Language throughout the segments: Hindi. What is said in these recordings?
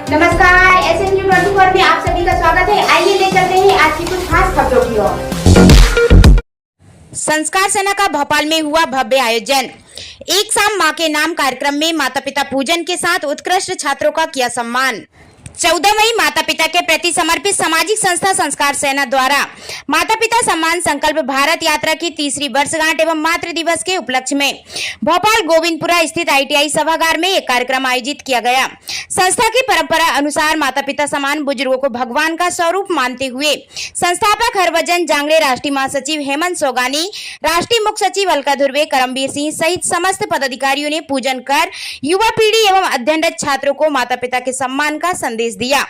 नमस्कार, SNG24 में आप सभी का स्वागत है। आइए ले चलते हैं आज की कुछ खास खबरों की ओर। संस्कार सेना का भोपाल में हुआ भव्य आयोजन। एक शाम मां के नाम कार्यक्रम में माता पिता पूजन के साथ उत्कृष्ट छात्रों का किया सम्मान। 14 मई माता पिता के प्रति समर्पित सामाजिक संस्था संस्कार सेना द्वारा माता पिता सम्मान संकल्प भारत यात्रा की तीसरी वर्षगांठ एवं मातृ दिवस के उपलक्ष्य में भोपाल गोविंदपुरा स्थित ITI सभागार में एक कार्यक्रम आयोजित किया गया। संस्था की परंपरा अनुसार माता पिता समान बुजुर्गों को भगवान का स्वरूप मानते हुए संस्थापक हरभजन जांगड़े, राष्ट्रीय महासचिव हेमंत सोगानी, राष्ट्रीय मुख्य सचिव अलका धुर्वे, करमबीर सिंह सहित समस्त पदाधिकारियों ने पूजन कर युवा पीढ़ी एवं अध्ययनरत छात्रों को माता पिता के सम्मान का संदेश दिया।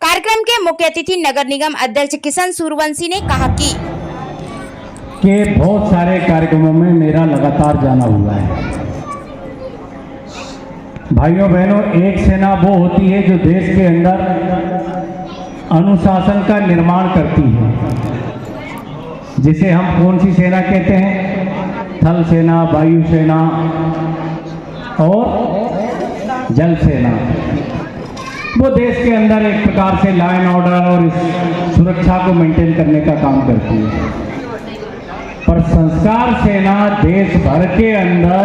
कार्यक्रम के मुख्य अतिथि नगर निगम अध्यक्ष किशन सूर्यवंशी ने कहा कि बहुत सारे कार्यक्रमों में मेरा लगातार जाना हुआ है। भाइयों बहनों, एक सेना वो होती है जो देश के अंदर अनुशासन का निर्माण करती है, जिसे हम कौन सी सेना कहते हैं? थल सेना, वायु सेना और जल सेना। वो देश के अंदर एक प्रकार से लॉ एंड ऑर्डर और इस सुरक्षा को मेंटेन करने का काम करती है, पर संस्कार सेना देश भर के अंदर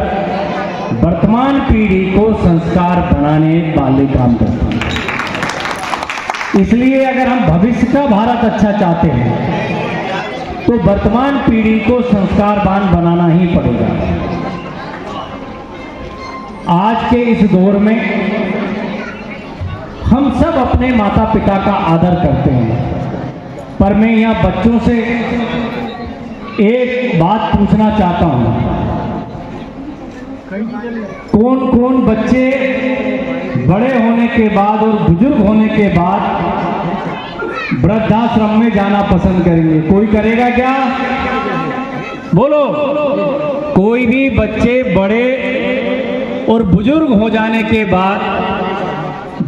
वर्तमान पीढ़ी को संस्कार बनाने वाले काम करती है। इसलिए अगर हम भविष्य का भारत अच्छा चाहते हैं तो वर्तमान पीढ़ी को संस्कारवान बनाना ही पड़ेगा। आज के इस दौर में हम सब अपने माता पिता का आदर करते हैं, पर मैं यहाँ बच्चों से एक बात पूछना चाहता हूँ। कौन कौन बच्चे बड़े होने के बाद और बुजुर्ग होने के बाद वृद्धाश्रम में जाना पसंद करेंगे? कोई करेगा क्या? बोलो। कोई भी बच्चे बड़े और बुजुर्ग हो जाने के बाद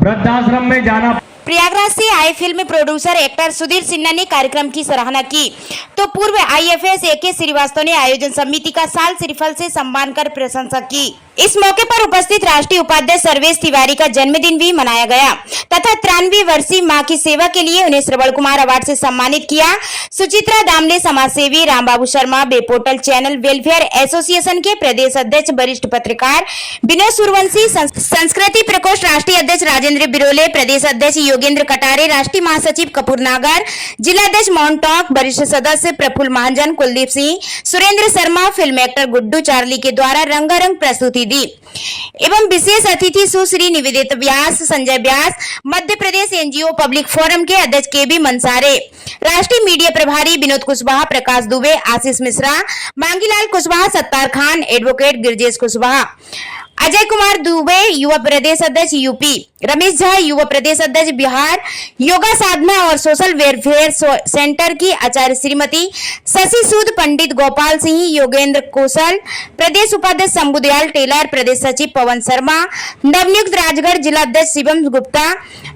वृद्धाश्रम में जाना। प्रयागराज से आए film producer actor Sudhir Sinha ने कार्यक्रम की सराहना की, तो पूर्व IFS AK श्रीवास्तव ने आयोजन समिति का साल श्रीफल से सम्मान कर प्रशंसा की। इस मौके पर उपस्थित राष्ट्रीय उपाध्यक्ष सर्वेश तिवारी का जन्मदिन भी मनाया गया तथा 93 वर्षीय मां की सेवा के लिए उन्हें श्रवण कुमार अवार्ड से सम्मानित किया। सुचित्रा दामले समाजसेवी, Rambabu Sharma web portal channel welfare association के प्रदेश अध्यक्ष, वरिष्ठ पत्रकार विनोद सूर्यवंशी, संस्कृति प्रकोष्ठ राष्ट्रीय अध्यक्ष राजेंद्र बिरोले, प्रदेश अध्यक्ष योगेंद्र कटारे, राष्ट्रीय महासचिव कपूर नागर, जिलाध्यक्ष माउंटॉक, वरिष्ठ सदस्य Prafulla Mahajan, Kuldeep Singh, Surendra Sharma, film actor Guddu Charlie के द्वारा रंगारंग प्रस्तुति दी एवं विशेष अतिथि सुश्री निवेदित व्यास, संजय व्यास, Madhya Pradesh NGO public forum के अध्यक्ष KB मंसारे, राष्ट्रीय मीडिया प्रभारी विनोद कुशवाहा, प्रकाश दुबे, आशीष मिश्रा, मांगीलाल कुशवाहा, सत्तार खान, एडवोकेट गिरजेश कुशवाहा, अजय कुमार दुबे युवा प्रदेश अध्यक्ष UP, रमेश झा युवा प्रदेश अध्यक्ष बिहार, योगा साधना और सोशल वेलफेयर सेंटर की आचार्य श्रीमती शशि सूद, पंडित गोपाल सिंह, योगेंद्र कौशल, प्रदेश उपाध्यक्ष शंभुदयाल टेलर, प्रदेश सचिव पवन शर्मा, नवनियुक्त राजगढ़ जिलाध्यक्ष शिवम गुप्ता,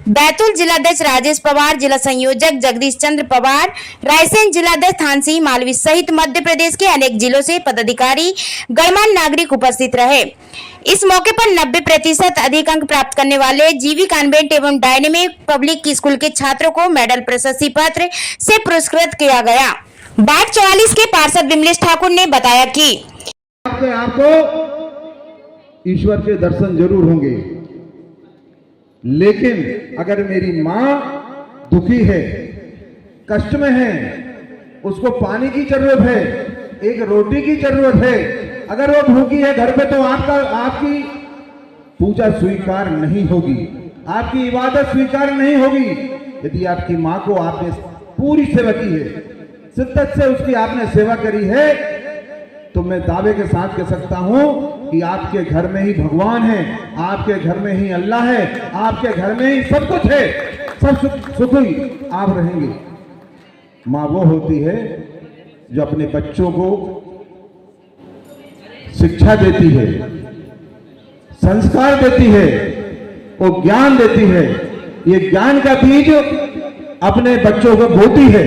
बैतूल जिलाध्यक्ष राजेश पवार, जिला संयोजक जगदीश चंद्र पवार, रायसेन जिलाध्यक्ष थान सिंह मालवी सहित मध्य प्रदेश के अनेक जिलों से पदाधिकारी, गणमान्य नागरिक उपस्थित रहे। इस मौके पर 90% अधिक अंक प्राप्त करने वाले जीवी कॉन्वेंट एवं डायनेमिक पब्लिक स्कूल के छात्रों को मेडल, प्रशस्ति पत्र से पुरस्कृत किया गया। वार्ड 44 के पार्षद विमलेश ठाकुर ने बताया कि आपको ईश्वर के दर्शन जरूर होंगे, लेकिन अगर मेरी माँ दुखी है, कष्ट में है, उसको पानी की जरूरत है, एक रोटी की जरूरत है, अगर वो भूखी है घर पे, तो आपकी पूजा स्वीकार नहीं होगी, आपकी इबादत स्वीकार नहीं होगी। यदि आपकी माँ को आपने पूरी सेवा की है, शिद्दत से उसकी आपने सेवा करी है, तो मैं दावे के साथ कह सकता हूं कि आपके घर में ही भगवान है, आपके घर में ही अल्लाह है, आपके घर में ही सब कुछ है, सब सुखी आप रहेंगे। माँ वो होती है जो अपने बच्चों को शिक्षा देती है, संस्कार देती है, वो ज्ञान देती है। ये ज्ञान का बीज अपने बच्चों को बोती है,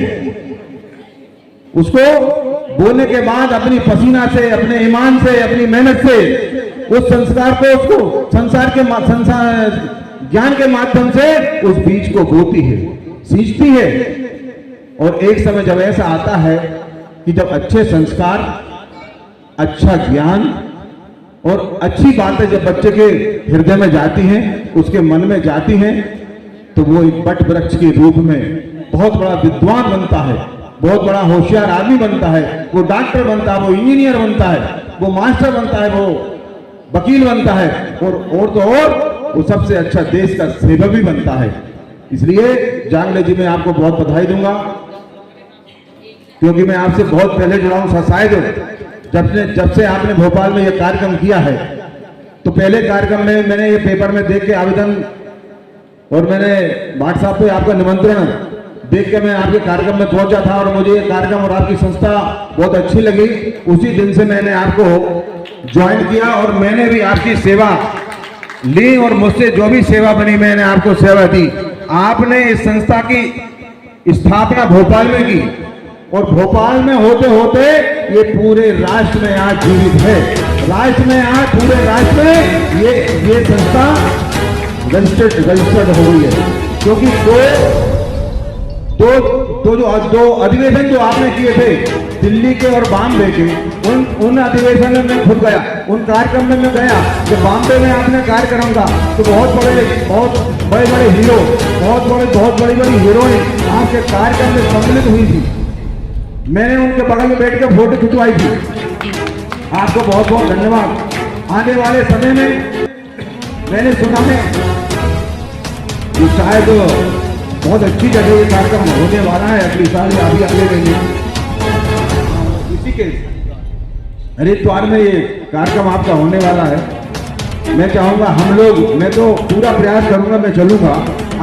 उसको बोने के बाद अपनी पसीना से, अपने ईमान से, अपनी मेहनत से उस संस्कार को उसको संसार के ज्ञान के माध्यम से उस बीज को बोती है, सींचती है। और एक समय जब ऐसा आता है कि जब अच्छे संस्कार, अच्छा ज्ञान और अच्छी बातें जब बच्चे के हृदय में जाती हैं, उसके मन में जाती हैं, तो वो एक बट वृक्ष के रूप में बहुत बड़ा विद्वान बनता है, बहुत बड़ा होशियार आदमी बनता है। वो डॉक्टर बनता है, वो इंजीनियर बनता है, वो मास्टर बनता है, वो वकील बनता है, और तो और वो सबसे अच्छा देश का सेवक भी बनता है। इसलिए जांगले जी, मैं आपको बहुत बधाई दूंगा, क्योंकि मैं आपसे बहुत पहले जुड़ा हूं। शायद जब से आपने भोपाल में यह कार्यक्रम किया है, तो पहले कार्यक्रम में मैंने ये पेपर में देख के आवेदन, और मैंने व्हाट्सएप पे आपका निमंत्रण देख के मैं आपके कार्यक्रम में पहुंचा था, और मुझे ये कार्यक्रम और आपकी संस्था बहुत अच्छी लगी। उसी दिन से मैंने आपको ज्वाइन किया और मैंने भी आपकी सेवा ली, और मुझसे जो भी सेवा बनी मैंने आपको सेवा दी। आपने इस संस्था की स्थापना भोपाल में की, और भोपाल में होते होते ये पूरे राष्ट्र में आज जीवित है। राष्ट्र में आज, पूरे राष्ट्र में ये संस्था रजिस्टर्ड हो गई है। क्योंकि दो अधिवेशन जो आपने किए थे, दिल्ली के और बॉम्बे के, उन अधिवेशन में मैं खुद गया, उन कार्यक्रम में मैं गया। जब बॉम्बे में आपने कार्यक्रम था, तो बहुत बड़े हीरो, बहुत बड़ी हीरोइन आपके कार्यक्रम में सम्मिलित हुई थी। मैंने उनके बगल में बैठ के फोटो खिंचवाई थी। आपको बहुत बहुत धन्यवाद। आने वाले समय में मैंने सुना है कि शायद बहुत अच्छी जगह ये कार्यक्रम होने वाला है अगली साल या अभी अगले महीने। इसी के हरिद्वार में ये कार्यक्रम आपका होने वाला है। मैं चाहूंगा मैं तो पूरा प्रयास करूंगा, मैं चलूंगा।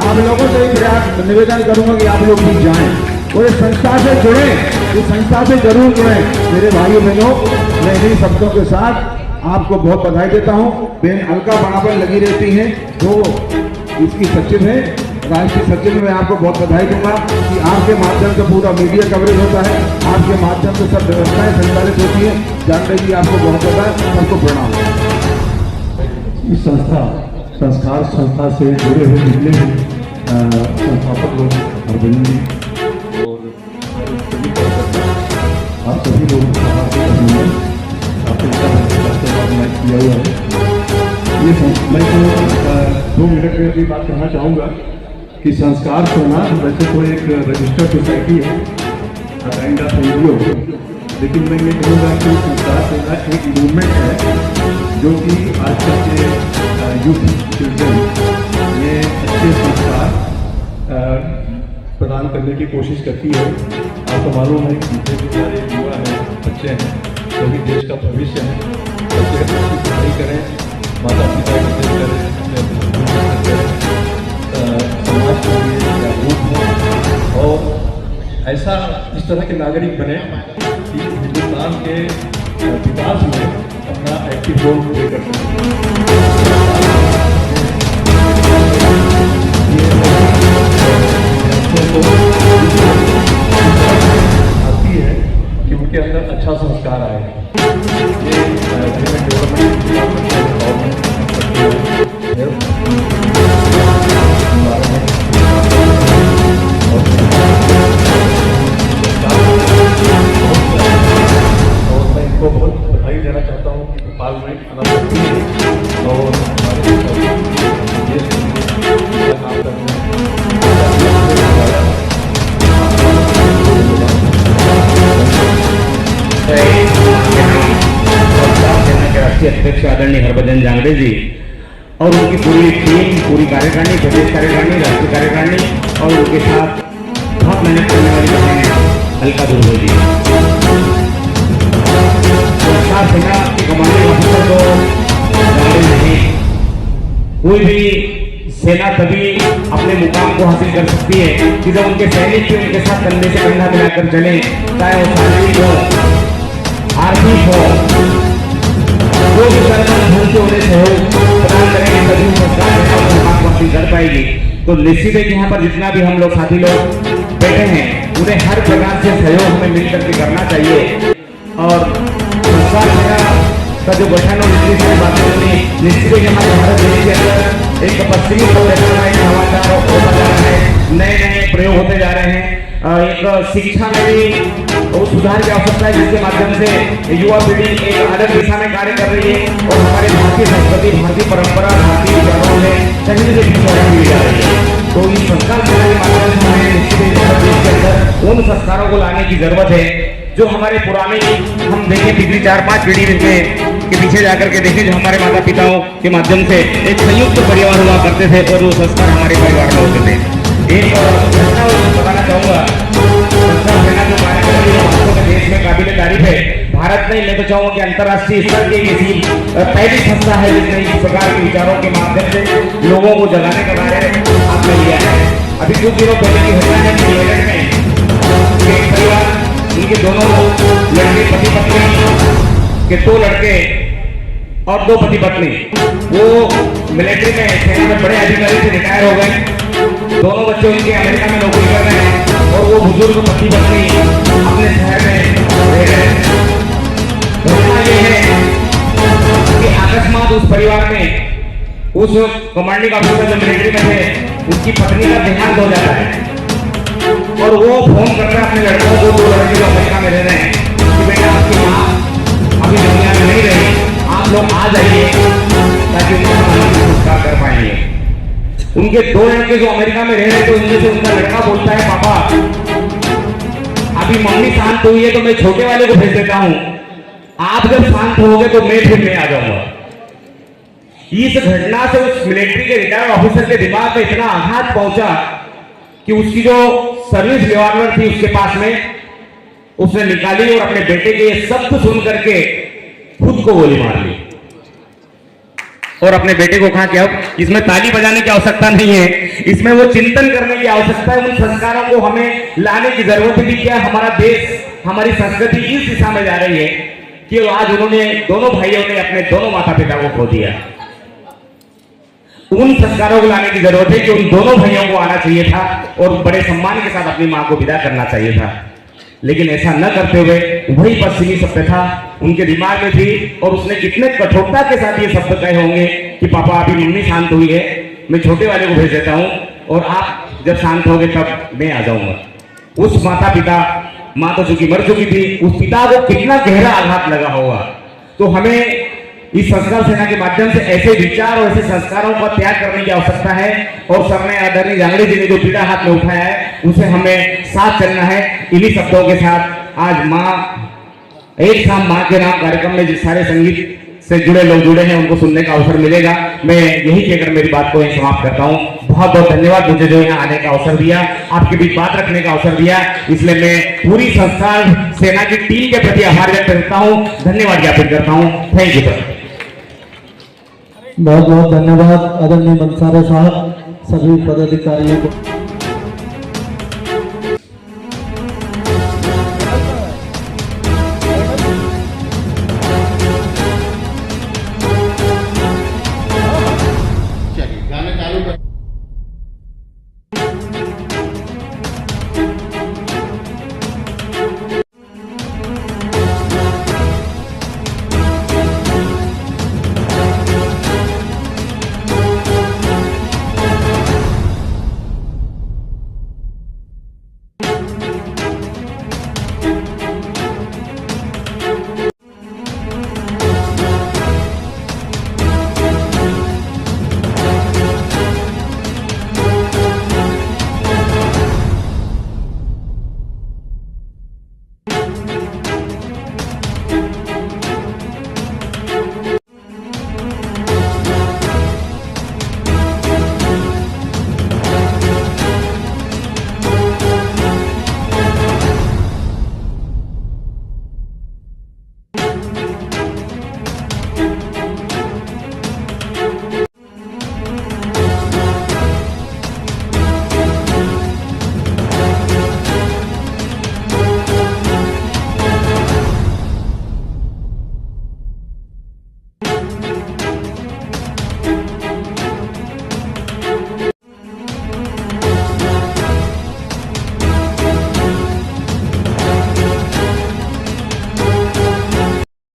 आप लोगों से प्रयास निवेदन करूंगा कि आप लोग भी जाएं और इस संस्था से जुड़े, इस संस्था से जरूर जुड़े। मेरे भाइयों बहनों, मैं इन्हीं शब्दों के साथ आपको बहुत बधाई देता हूं। बहन अलका बराबर लगी रहती हैं, जो इसकी सचिव है, राष्ट्रीय सचिव में, मैं आपको बहुत बधाई दूंगा कि आपके माध्यम से पूरा मीडिया कवरेज होता है, आपके माध्यम से सब व्यवस्थाएं संचालित होती है। जानते जी आपको बहुत बधाई, सबको प्रणाम। इस संस्कार संस्था से जुड़े हुए जितने भी संस्थापक लोग, हरभजन जी और आप सभी लोगों का आपके किया हुआ है। ये मैं तो 2 मिनट में भी बात करना चाहूँगा कि संस्कार सोना वैसे तो एक रजिस्टर्ड सोसाइटी है, काइंड ऑफ एनजीओ, लेकिन मैं ये कहूँगा कि संस्कार सोना एक मूवमेंट है जो कि आजकल के यूथ चिल्ड्रन में अच्छे संस्कार प्रदान करने की कोशिश करती है। आपको मालूम है कि जितने भी सारे युवा हैं, बच्चे हैं, सभी देश का भविष्य है। बच्चे अच्छी पढ़ाई करें, माता पिता की इज्जत करें, समाज के लिए जागरूक हों और ऐसा इस तरह के नागरिक बने कि हिंदुस्तान के विकास में अपना एक्टिव रोल प्ले कर आती है कि उनके अंदर अच्छा संस्कार आए। और मैं इनको बहुत बधाई देना चाहता हूँ कि भोपाल में आना सकती है और काम करना राष्ट्रीय अध्यक्ष आदरणीय हरभजन जांगड़े जी और उनकी पूरी टीम, पूरी कार्यकारिणी, प्रदेश कार्यकारिणी, राष्ट्रीय कार्यकारिणी और उनके साथ बहुत मेहनत करने वाली बहन अलका दुर्वे जी। सुरक्षा सेना के कमांडिंग ऑफिसर को जांगड़े नहीं, कोई भी सेना तभी अपने मुकाम को हासिल कर सकती है कि जब उनके सैनिक भी उनके साथ कंधे से कंधा मिलाकर चले, चाहे वो शारीरिक हो, आर्थिक हो, जो भी ढंग से उन्हें सहयोग प्रदान करेंगे तभी सरकार मुकाम हासिल कर पाएगी। तो निश्चित है कि यहाँ पर जितना भी हम लोग साथी लोग बैठे हैं, उन्हें हर प्रकार से सहयोग में मिल करके करना चाहिए। और संस्कार का जो गठन और इतनी सारी बातें निश्चित है कि हमारे भारत देश के अंदर एक पश्चिमी सभ्यता का एक नवाचार होता जा रहा है, नए नए प्रयोग होते जा रहे हैं। एक शिक्षा में भी वो सुधार की आवश्यकता है, जिसके माध्यम से युवा पीढ़ी एक अलग दिशा में कार्य कर रही है और हमारे भारतीय संस्कृति, भारतीय परंपरा, भारतीय विचारों में कहीं से पीछे हुई जा रही है। तो इस संस्कार के माध्यम से हमें निश्चित देश के अंदर उन संस्कारों को लाने की जरूरत है जो हमारे पुराने, हम देखें पिछली 4-5 पीढ़ी के पीछे जाकर के देखें, जो हमारे माता पिताओं के माध्यम से एक संयुक्त परिवार हुआ करते थे और वो संस्कार हमारे परिवार में होते थे। एक घटना बताना चाहूंगा, संस्कार सेना जो कार्य कर रही है वास्तव में देश में काबिल तारीफ है। भारत नहीं, मैं तो चाहूंगा कि अंतर्राष्ट्रीय स्तर की ऐसी पहली संस्था है जिसने इस प्रकार के विचारों के माध्यम से लोगों को जगाने का कार्य आपने लिया है। अभी कुछ दिनों पहले की घटना है कि मेरठ में एक परिवार, उनके दोनों लड़के पति पत्नी के 2 लड़के और 2 पति पत्नी, वो मिलिट्री में सेना में बड़े अधिकारी से रिटायर हो गए। दोनों बच्चे उनके अमेरिका में नौकरी कर रहे हैं और वो बुजुर्ग पति पत्नी अपने शहर में रह रहे हैं। घटना ये है कि अकस्मात उस परिवार में उस कमांडिंग ऑफिसर जो मिलिट्री में थे, उसकी पत्नी का देहांत हो जाता है और वो फोन करता है अपने लड़कों को, 2 लड़के जो अमेरिका में रह रहे हैं, कि बेटा आपकी माँ अभी दुनिया में नहीं रही, आप लोग आ जाइए ताकि उनका संस्कार कर पाएंगे। उनके 2 लड़के जो अमेरिका में रह रहे थे, उनमें से उनका लड़का बोलता है, पापा अभी मम्मी शांत हुई है तो मैं छोटे वाले को भेज देता हूं, आप जब शांत होगे तो मैं आ जाऊंगा। इस घटना से उस मिलिट्री के रिटायर्ड ऑफिसर के दिमाग में इतना आघात पहुंचा कि उसकी जो सर्विस रिवॉल्वर थी उसके पास में उसने निकाली और अपने बेटे के ये शब्द सुन करके खुद को गोली मार ली और अपने बेटे को कहा कि अब इसमें ताली बजाने की आवश्यकता नहीं है, इसमें वो चिंतन करने की आवश्यकता है, उन संस्कारों को हमें लाने की जरूरत है कि क्या हमारा देश, हमारी संस्कृति इस दिशा में जा रही है कि आज उन्होंने, दोनों भाइयों ने अपने दोनों माता पिता को खो दिया। उन संस्कारों को लाने की जरूरत है कि उन दोनों भाइयों को आना चाहिए था और बड़े सम्मान के साथ अपनी मां को विदा करना चाहिए था, लेकिन ऐसा न करते हुए वही पश्चिमी सभ्यता उनके दिमाग में थी और उसने कितने कठोरता के साथ ये शब्द कहे होंगे कि पापा अभी मम्मी शांत हुई है, मैं छोटे वाले को भेज देता हूं और आप जब शांत होगे तब मैं आ जाऊंगा। उस माता पिता, मां तो चूंकि मर चुकी थी, उस पिता को कितना गहरा आघात लगा होगा। तो हमें इस संस्कार सेना के माध्यम से ऐसे विचार और ऐसे संस्कारों का त्याग करने की आवश्यकता है और सर ने, आदरणीय जांगड़े जी ने जो पीड़ा हाथ में उठाया है उसे हमें साथ चलना है। इन्हीं शब्दों के साथ आज माँ एक शाम माँ के नाम कार्यक्रम में जिस सारे संगीत से जुड़े लोग जुड़े हैं उनको सुनने का अवसर मिलेगा। मैं यही कहकर मेरी बात को यहीं समाप्त करता हूँ। बहुत बहुत धन्यवाद मुझे जो यहाँ आने का अवसर दिया, आपके बीच बात रखने का अवसर दिया, इसलिए मैं पूरी संस्कार सेना की टीम के प्रति आभार व्यक्त करता हूँ, धन्यवाद ज्ञापित करता हूँ। Thank you sir. बहुत बहुत धन्यवाद आदरणीय मनसारे साहब, सभी पदाधिकारियों को।